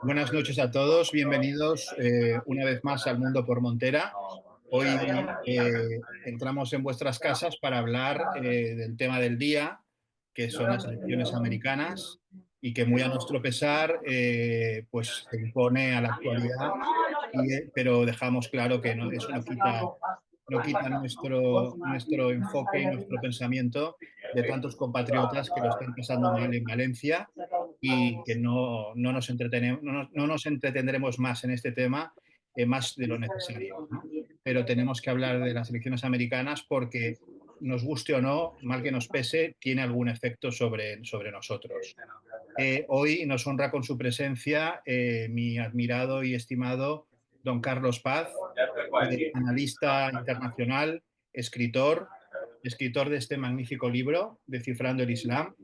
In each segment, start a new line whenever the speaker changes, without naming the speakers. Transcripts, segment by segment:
Buenas noches a todos, bienvenidos una vez más al Mundo por Montera. Hoy entramos en vuestras casas para hablar del tema del día, que son las elecciones americanas y que muy a nuestro pesar pues se impone a la actualidad, pero dejamos claro que eso no quita nuestro enfoque y nuestro pensamiento de tantos compatriotas que lo están pasando mal en Valencia y que no nos entretendremos más en este tema, más de lo necesario, ¿no? Pero tenemos que hablar de las elecciones americanas porque, nos guste o no, mal que nos pese, tiene algún efecto sobre nosotros. Hoy nos honra con su presencia mi admirado y estimado don Carlos Paz, analista internacional, escritor de este magnífico libro, Descifrando el Islam,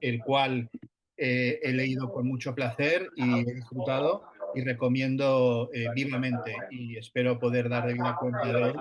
el cual he leído con mucho placer y he disfrutado y recomiendo vivamente, y espero poder dar debida cuenta de él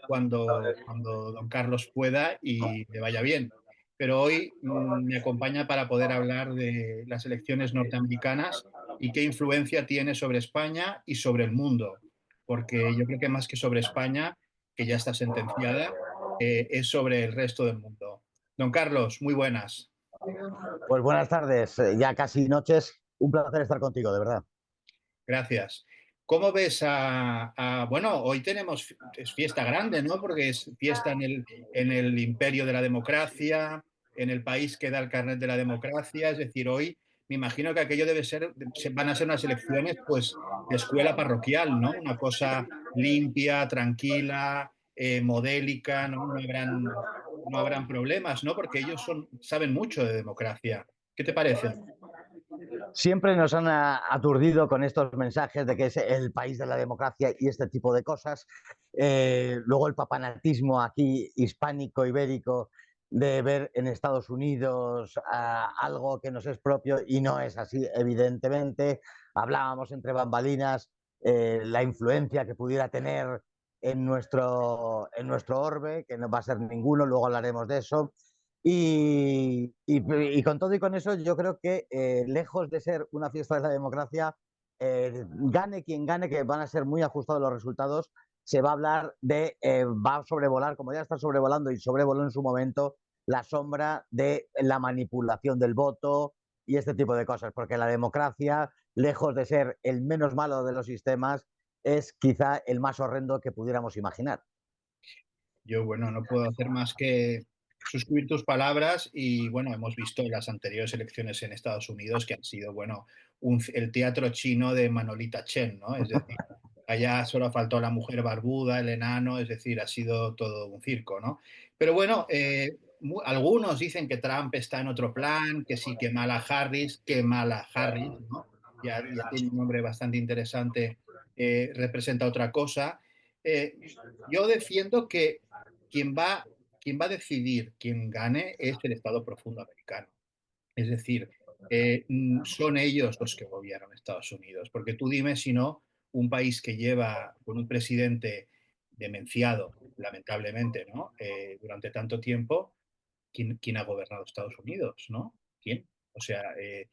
cuando don Carlos pueda y le vaya bien. Pero hoy me acompaña para poder hablar de las elecciones norteamericanas y qué influencia tiene sobre España y sobre el mundo, porque yo creo que más que sobre España, que ya está sentenciada, es sobre el resto del mundo. Don Carlos, muy buenas.
Pues buenas tardes, ya casi noches. Un placer estar contigo, de verdad.
Gracias. ¿Cómo ves bueno, hoy es fiesta grande, ¿no? Porque es fiesta en el imperio de la democracia, en el país que da el carnet de la democracia. Es decir, hoy me imagino que aquello van a ser unas elecciones, pues, de escuela parroquial, ¿no? Una cosa limpia, tranquila, modélica, ¿no? No habrán problemas, ¿no? Porque ellos saben mucho de democracia. ¿Qué te parece?
Siempre nos han aturdido con estos mensajes de que es el país de la democracia y este tipo de cosas. Luego el papanatismo aquí hispánico, ibérico, de ver en Estados Unidos algo que nos es propio y no es así, evidentemente. Hablábamos entre bambalinas la influencia que pudiera tener en nuestro orbe, que no va a ser ninguno, luego hablaremos de eso. Y con todo y con eso, yo creo que lejos de ser una fiesta de la democracia, gane quien gane, que van a ser muy ajustados los resultados, se va a hablar va a sobrevolar, como ya está sobrevolando y sobrevoló en su momento, la sombra de la manipulación del voto y este tipo de cosas, porque la democracia, lejos de ser el menos malo de los sistemas, es quizá el más horrendo que pudiéramos imaginar.
Yo, bueno, no puedo hacer más que suscribir tus palabras y, bueno, hemos visto las anteriores elecciones en Estados Unidos que han sido, bueno, el teatro chino de Manolita Chen, ¿no? Es decir, allá solo faltó la mujer barbuda, el enano, es decir, ha sido todo un circo, ¿no? Pero bueno, algunos dicen que Trump está en otro plan, que sí, que mala Harris, ¿no? Ya tiene un nombre bastante interesante, representa otra cosa. Yo defiendo que quien va, quien va a decidir quién gane es el Estado profundo americano. Es decir, son ellos los que gobiernan Estados Unidos. Porque tú dime si no, un país que lleva con un presidente demenciado, lamentablemente, ¿no? Durante tanto tiempo, ¿quién ha gobernado Estados Unidos, ¿no? ¿Quién? O sea, es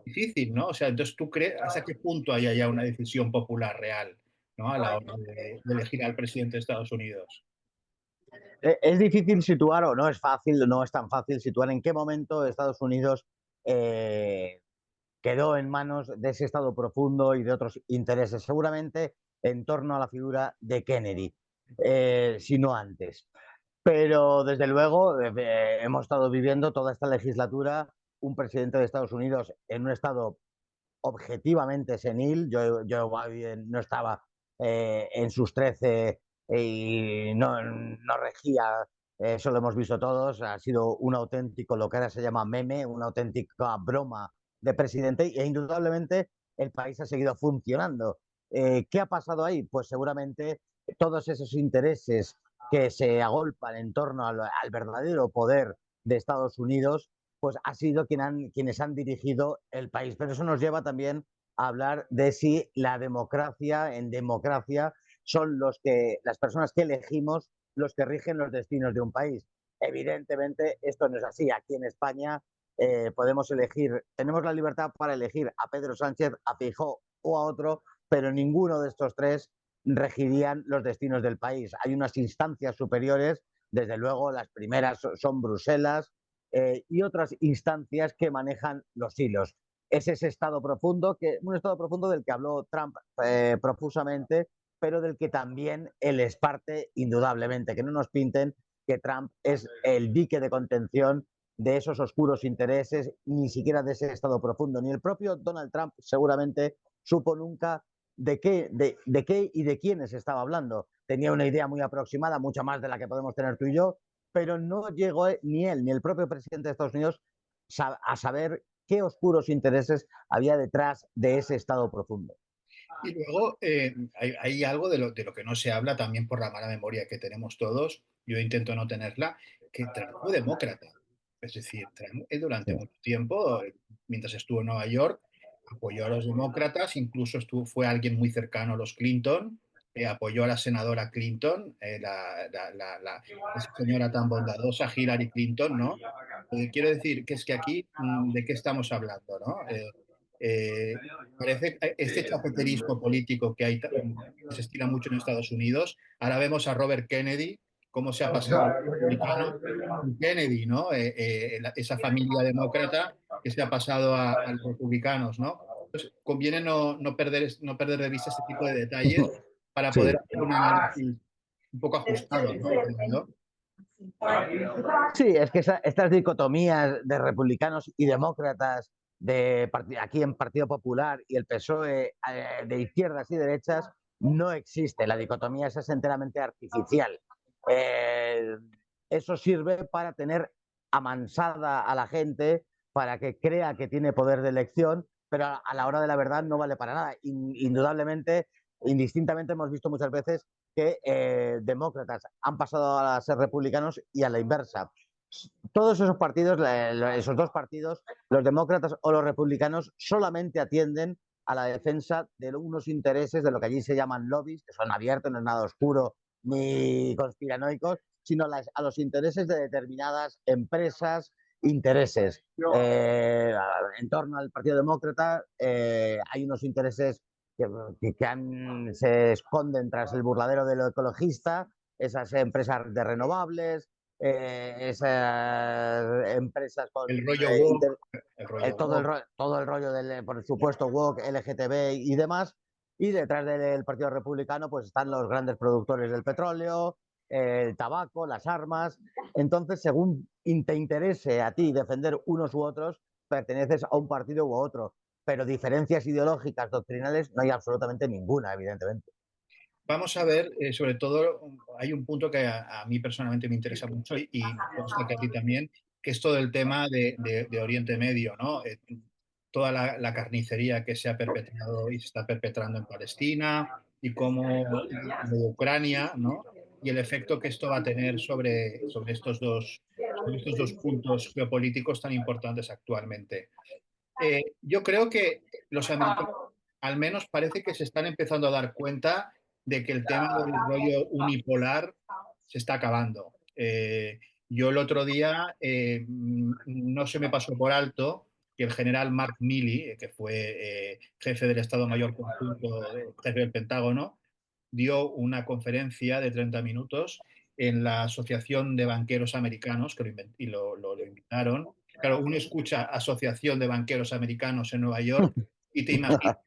difícil, ¿no? O sea, entonces tú crees, ¿hasta qué punto hay ya una decisión popular real, ¿no? A la hora de elegir al presidente de Estados Unidos.
Es difícil situar, o no es fácil, no es tan fácil situar en qué momento Estados Unidos eh, quedó en manos de ese Estado profundo y de otros intereses, seguramente en torno a la figura de Kennedy, si no antes. Pero desde luego hemos estado viviendo toda esta legislatura un presidente de Estados Unidos en un estado objetivamente senil. Yo Biden no estaba en sus 13 y no regía, eso lo hemos visto todos, ha sido un auténtico, lo que ahora se llama meme, una auténtica broma de presidente e indudablemente el país ha seguido funcionando. ¿Qué ha pasado ahí? Pues seguramente todos esos intereses que se agolpan en torno al verdadero poder de Estados Unidos pues ha sido quienes han dirigido el país. Pero eso nos lleva también a hablar de si la democracia, en democracia, son las personas que elegimos los que rigen los destinos de un país. Evidentemente, esto no es así. Aquí en España podemos elegir, tenemos la libertad para elegir a Pedro Sánchez, a Feijóo o a otro, pero ninguno de estos tres regirían los destinos del país. Hay unas instancias superiores, desde luego las primeras son Bruselas, y otras instancias que manejan los hilos. Es ese estado profundo, un estado profundo del que habló Trump profusamente, pero del que también él es parte indudablemente. Que no nos pinten que Trump es el dique de contención de esos oscuros intereses, ni siquiera de ese estado profundo. Ni el propio Donald Trump seguramente supo nunca de qué y de quiénes estaba hablando. Tenía una idea muy aproximada, mucho más de la que podemos tener tú y yo, pero no llegó ni él ni el propio presidente de Estados Unidos a saber qué oscuros intereses había detrás de ese estado profundo.
Y luego hay algo de lo que no se habla también por la mala memoria que tenemos todos, yo intento no tenerla, que Trump fue demócrata. Es decir, Trump durante
Sí.
mucho tiempo, mientras estuvo en Nueva York, apoyó a los demócratas, incluso fue alguien muy cercano a los Clinton, apoyó a la senadora Clinton, esa señora tan bondadosa, Hillary Clinton, ¿no? Quiero decir que es que aquí, ¿de qué estamos hablando, no? Eh, Parece este chapeterismo político que hay, que se estila mucho en Estados Unidos. Ahora vemos a Robert Kennedy, cómo se ha pasado a los republicanos. Kennedy, ¿no? Esa familia demócrata que se ha pasado a los republicanos, ¿no? Entonces, conviene no perder de vista este tipo de detalles para poder
Sí.
hacer un análisis un poco ajustado, ¿no? Creo yo.
Sí, es que estas dicotomías de republicanos y demócratas, aquí en Partido Popular y el PSOE, de izquierdas y derechas, no existe. La dicotomía esa es enteramente artificial. Eh, Eso sirve para tener amansada a la gente, para que crea que tiene poder de elección, pero a la hora de la verdad no vale para nada. Indudablemente, indistintamente, hemos visto muchas veces que demócratas han pasado a ser republicanos y a la inversa. Todos esos partidos, esos dos partidos, los demócratas o los republicanos, solamente atienden a la defensa de unos intereses de lo que allí se llaman lobbies, que son abiertos, no es nada oscuro ni conspiranoicos, sino a los intereses de determinadas empresas, intereses. En torno al Partido Demócrata hay unos intereses se esconden tras el burladero de lo ecologista, esas empresas de renovables, esas empresas con
El rollo woke, el rollo woke.
todo el rollo del, por supuesto, woke, LGTB y demás. Y detrás del Partido Republicano pues están los grandes productores del petróleo, el tabaco, las armas. Entonces, según te interese a ti defender unos u otros, perteneces a un partido u otro. Pero diferencias ideológicas, doctrinales, no hay absolutamente ninguna, evidentemente.
Vamos a ver, sobre todo, hay un punto que a mí personalmente me interesa mucho y me consta que a ti también, que es todo el tema de Oriente Medio, ¿no? Toda la carnicería que se ha perpetrado y se está perpetrando en Palestina y cómo y de Ucrania, ¿no? Y el efecto que esto va a tener sobre estos dos puntos geopolíticos tan importantes actualmente. Yo creo que los americanos, al menos, parece que se están empezando a dar cuenta de que el tema del rollo unipolar se está acabando. Yo el otro día no se me pasó por alto que el general Mark Milley, que fue jefe del Estado Mayor Conjunto, jefe del Pentágono, dio una conferencia de 30 minutos en la Asociación de Banqueros Americanos, que lo invitaron. Claro, uno escucha Asociación de Banqueros Americanos en Nueva York y te imaginas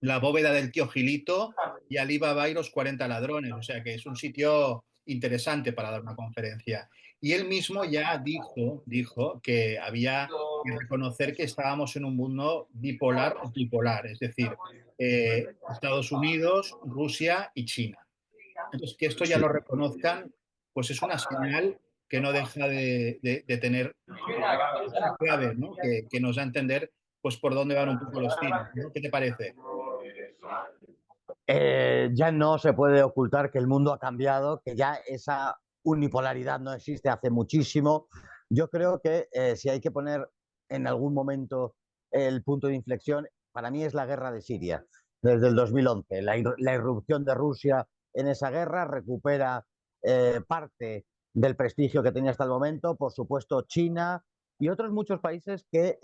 la bóveda del tío Gilito y Alibaba y los 40 ladrones. O sea que es un sitio interesante para dar una conferencia. Y él mismo ya dijo que había que reconocer que estábamos en un mundo bipolar o tripolar, es decir, Estados Unidos, Rusia y China. Entonces, que esto ya
Sí.
lo reconozcan, pues es una señal que no deja de tener clave, ¿no? Que nos da a entender pues por dónde van un poco los tiros, ¿no? ¿Qué te parece?
Ya no se puede ocultar que el mundo ha cambiado, que ya esa unipolaridad no existe hace muchísimo. Yo creo que si hay que poner en algún momento el punto de inflexión, para mí es la guerra de Siria, desde el 2011. La irrupción de Rusia en esa guerra recupera parte del prestigio que tenía hasta el momento. Por supuesto, China y otros muchos países que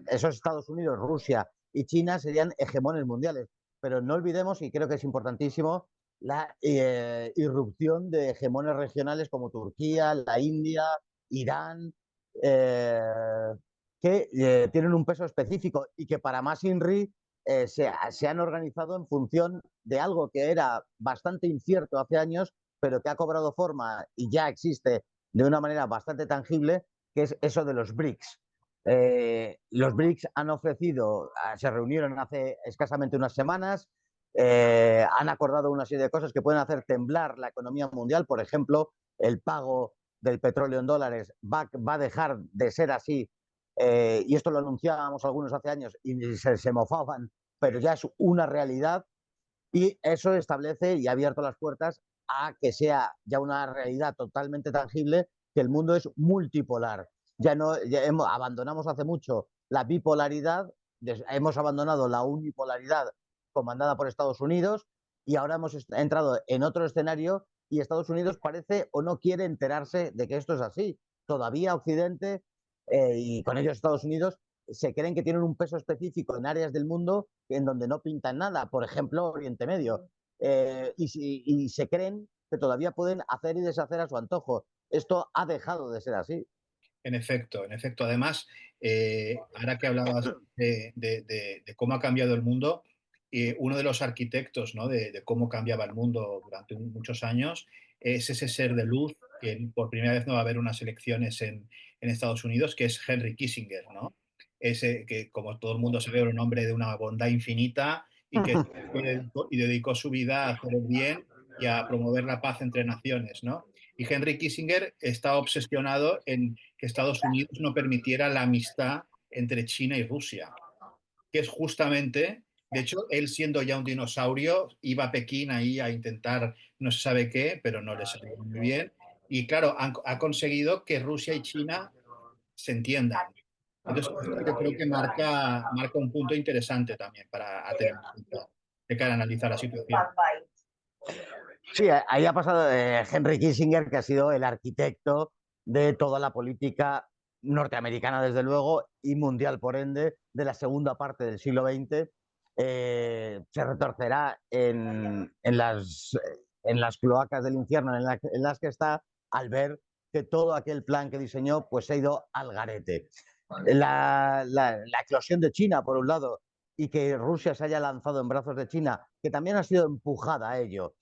esos Estados Unidos, Rusia y China serían hegemones mundiales. Pero no olvidemos, y creo que es importantísimo, la irrupción de hegemones regionales como Turquía, la India, Irán, eh, que tienen un peso específico y que para más INRI se han organizado en función de algo que era bastante incierto hace años, pero que ha cobrado forma y ya existe de una manera bastante tangible, que es eso de los BRICS. Los BRICS han ofrecido, se reunieron hace escasamente unas semanas, han acordado una serie de cosas que pueden hacer temblar la economía mundial. Por ejemplo, el pago del petróleo en dólares va a dejar de ser así, y esto lo anunciábamos algunos hace años y se mofaban, pero ya es una realidad, y eso establece y ha abierto las puertas a que sea ya una realidad totalmente tangible, que el mundo es multipolar. Abandonamos hace mucho la bipolaridad, hemos abandonado la unipolaridad comandada por Estados Unidos, y ahora hemos entrado en otro escenario, y Estados Unidos parece o no quiere enterarse de que esto es así. Todavía Occidente, y con ellos Estados Unidos, se creen que tienen un peso específico en áreas del mundo en donde no pintan nada, por ejemplo, Oriente Medio, y se creen que todavía pueden hacer y deshacer a su antojo. Esto ha dejado de ser así.
En efecto, en efecto. Además, ahora que hablabas de cómo ha cambiado el mundo, uno de los arquitectos, ¿no? de cómo cambiaba el mundo durante muchos años es ese ser de luz que por primera vez no va a haber unas elecciones en Estados Unidos, que es Henry Kissinger, ¿no? Ese que, como todo el mundo sabe, era un hombre de una bondad infinita y que dedicó su vida a hacer el bien y a promover la paz entre naciones, ¿no? Y Henry Kissinger está obsesionado en que Estados Unidos no permitiera la amistad entre China y Rusia, que es justamente, de hecho, él siendo ya un dinosaurio, iba a Pekín ahí a intentar no se sabe qué, pero no le salió muy bien. Y claro, ha conseguido que Rusia y China se entiendan. Entonces, esto yo creo que marca un punto interesante también para tener en cuenta de cara a analizar la situación.
Sí, ahí ha pasado Henry Kissinger, que ha sido el arquitecto de toda la política norteamericana, desde luego, y mundial, por ende, de la segunda parte del siglo XX. Se retorcerá en las cloacas del infierno en las que está, al ver que todo aquel plan que diseñó pues, se ha ido al garete. La eclosión de China, por un lado, y que Rusia se haya lanzado en brazos de China, que también ha sido empujada a ello.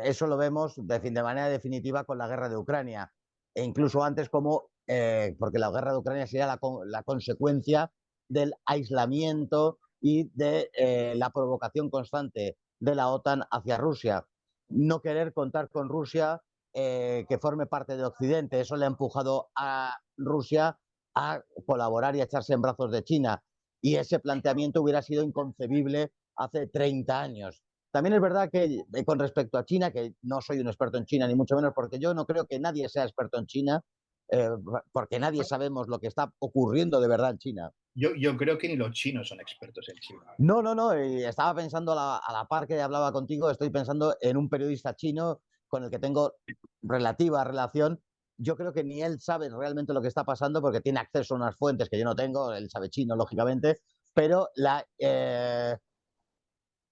Eso lo vemos de manera definitiva con la guerra de Ucrania, e incluso antes porque la guerra de Ucrania sería la consecuencia del aislamiento y de la provocación constante de la OTAN hacia Rusia. No querer contar con Rusia, que forme parte de Occidente, eso le ha empujado a Rusia a colaborar y a echarse en brazos de China. Y ese planteamiento hubiera sido inconcebible hace 30 años. También es verdad que con respecto a China, que no soy un experto en China, ni mucho menos, porque yo no creo que nadie sea experto en China, eh, porque nadie sabemos lo que está ocurriendo de verdad en China.
Yo creo que ni los chinos son expertos en China.
No, no, no, y estaba pensando a la par que hablaba contigo, estoy pensando en un periodista chino con el que tengo relativa relación. Yo creo que ni él sabe realmente lo que está pasando porque tiene acceso a unas fuentes que yo no tengo, él sabe chino, lógicamente, pero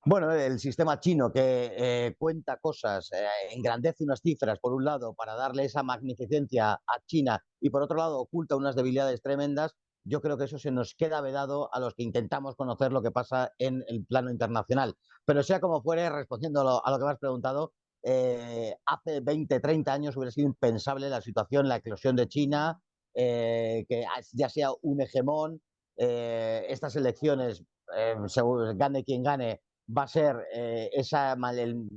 bueno, el sistema chino que cuenta cosas, engrandece unas cifras, por un lado, para darle esa magnificencia a China, y por otro lado oculta unas debilidades tremendas. Yo creo que eso se nos queda vedado a los que intentamos conocer lo que pasa en el plano internacional. Pero sea como fuere, respondiendo a lo que me has preguntado, hace 20, 30 años hubiera sido impensable la situación, la eclosión de China, que ya sea un hegemón, estas elecciones, gane quien gane, va a ser el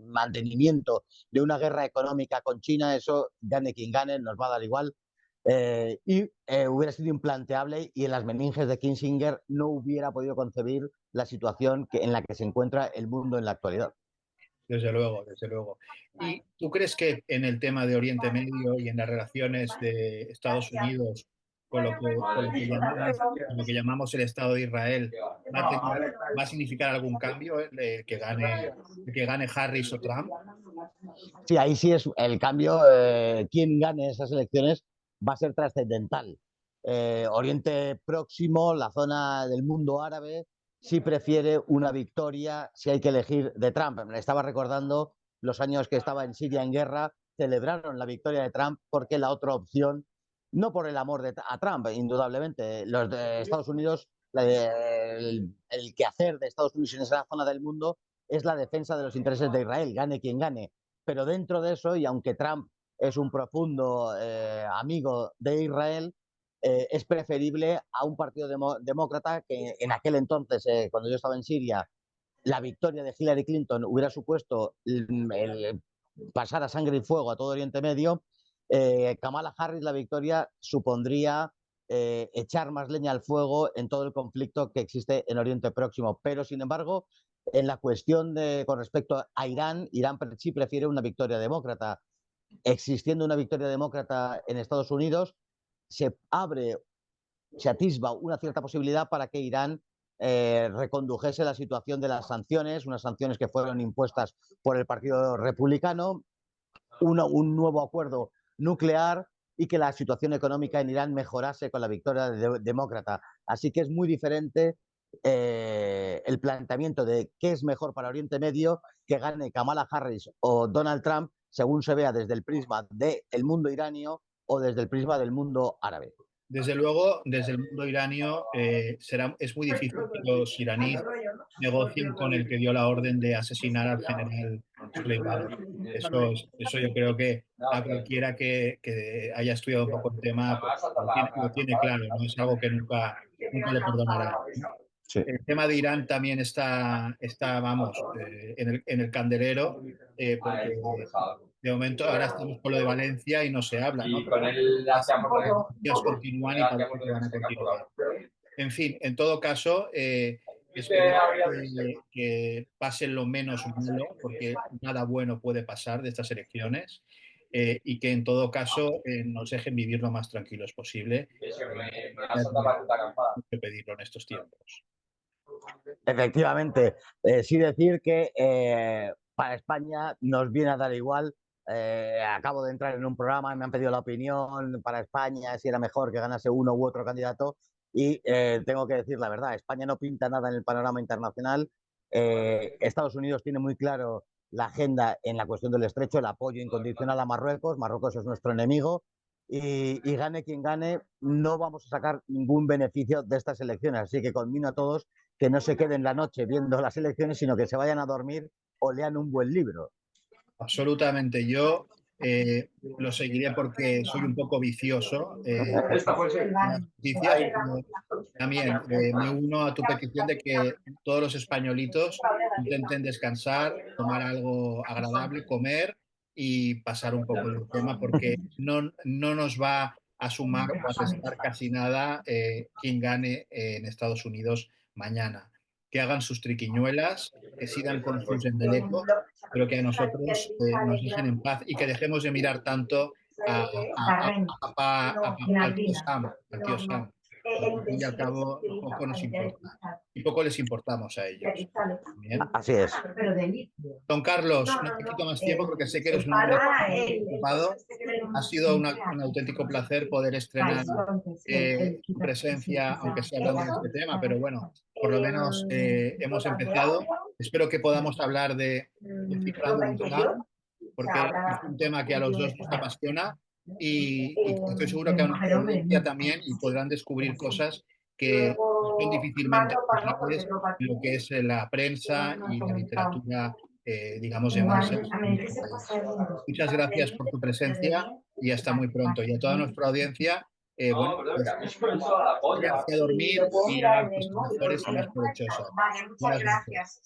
mantenimiento de una guerra económica con China. Eso, gane quien gane, nos va a dar igual. Hubiera sido implanteable, y en las meninges de Kissinger no hubiera podido concebir la situación en la que se encuentra el mundo en la actualidad.
Desde luego, desde luego. ¿Y tú crees que en el tema de Oriente Medio y en las relaciones de Estados Unidos con lo que llamamos el Estado de Israel va a significar algún cambio el que gane Harris o Trump?
Sí, ahí sí es el cambio. Quien gane esas elecciones va a ser trascendental. Oriente Próximo, la zona del mundo árabe, sí prefiere una victoria si hay que elegir de Trump. Me estaba recordando los años que estaba en Siria en guerra, celebraron la victoria de Trump porque la otra opción, no por el amor a Trump, indudablemente, los de Estados Unidos, el quehacer de Estados Unidos en esa zona del mundo es la defensa de los intereses de Israel, gane quien gane. Pero dentro de eso, y aunque Trump es un profundo amigo de Israel, es preferible a un partido demócrata que en aquel entonces, cuando yo estaba en Siria, la victoria de Hillary Clinton hubiera supuesto pasar a sangre y fuego a todo Oriente Medio. Kamala Harris, la victoria supondría echar más leña al fuego en todo el conflicto que existe en Oriente Próximo. Pero, sin embargo, en la cuestión con respecto a Irán, Irán sí prefiere una victoria demócrata. Existiendo una victoria demócrata en Estados Unidos, se atisba una cierta posibilidad para que Irán recondujese la situación de las sanciones, unas sanciones que fueron impuestas por el Partido Republicano, un nuevo acuerdo nuclear y que la situación económica en Irán mejorase con la victoria demócrata. Así que es muy diferente el planteamiento de qué es mejor para Oriente Medio, que gane Kamala Harris o Donald Trump, según se vea desde el prisma del mundo iranio o desde el prisma del mundo árabe.
Desde luego, desde el mundo iranio es muy difícil que los iraníes negocien con el que dio la orden de asesinar al general Soleimani. Eso yo creo que a cualquiera que haya estudiado un poco el tema pues, lo tiene claro, ¿no? Es algo que nunca le perdonará.
Sí.
El tema de Irán también está vamos, en el candelero, porque de momento ahora estamos con lo de Valencia y no se habla, ¿no? Las noticias continúan y parece que van a continuar. En fin, en todo caso, espero que pasen lo menos malo, porque nada bueno puede pasar de estas elecciones, y que en todo caso nos dejen vivir lo más tranquilos posible. Hay que pedirlo en estos tiempos.
Efectivamente, sí decir que para España nos viene a dar igual. Acabo de entrar en un programa, me han pedido la opinión para España, si era mejor que ganase uno u otro candidato, y tengo que decir la verdad, España no pinta nada en el panorama internacional. Estados Unidos tiene muy claro la agenda en la cuestión del estrecho, el apoyo incondicional a Marruecos. Marruecos es nuestro enemigo. Y gane quien gane, no vamos a sacar ningún beneficio de estas elecciones. Así que conmino a todos que no se queden la noche viendo las elecciones, sino que se vayan a dormir o lean un buen libro.
Absolutamente. Yo lo seguiré porque soy un poco vicioso. Las noticias, pero también me uno a tu petición de que todos los españolitos intenten descansar, tomar algo agradable, comer y pasar un poco del tema, porque no nos va a sumar o a restar casi nada quien gane en Estados Unidos mañana. Que hagan sus triquiñuelas, que sigan con sus endelecos, pero que a nosotros nos dejen en paz y que dejemos de mirar tanto al tío Sam, porque al fin y al cabo poco nos importa y poco les importamos a ellos. Bien.
Así es.
Don Carlos, no te quito más tiempo porque sé que eres un hombre ocupado. Ha sido un auténtico placer poder estrenar tu presencia, aunque sea hablando de este tema, pero bueno, por lo menos hemos empezado. Espero que podamos hablar de Cifrando el Islam, porque es un tema que a los dos nos apasiona y estoy seguro que a nuestra audiencia también, y podrán descubrir cosas que son difícilmente encontrables en lo que es la prensa y la literatura, digamos, de masas en nuestro país. Muchas gracias por tu presencia y hasta muy pronto. Y a toda nuestra audiencia, bueno, pues, váyanse a dormir y hagan cosas mejores y más provechosas. Buenas noches.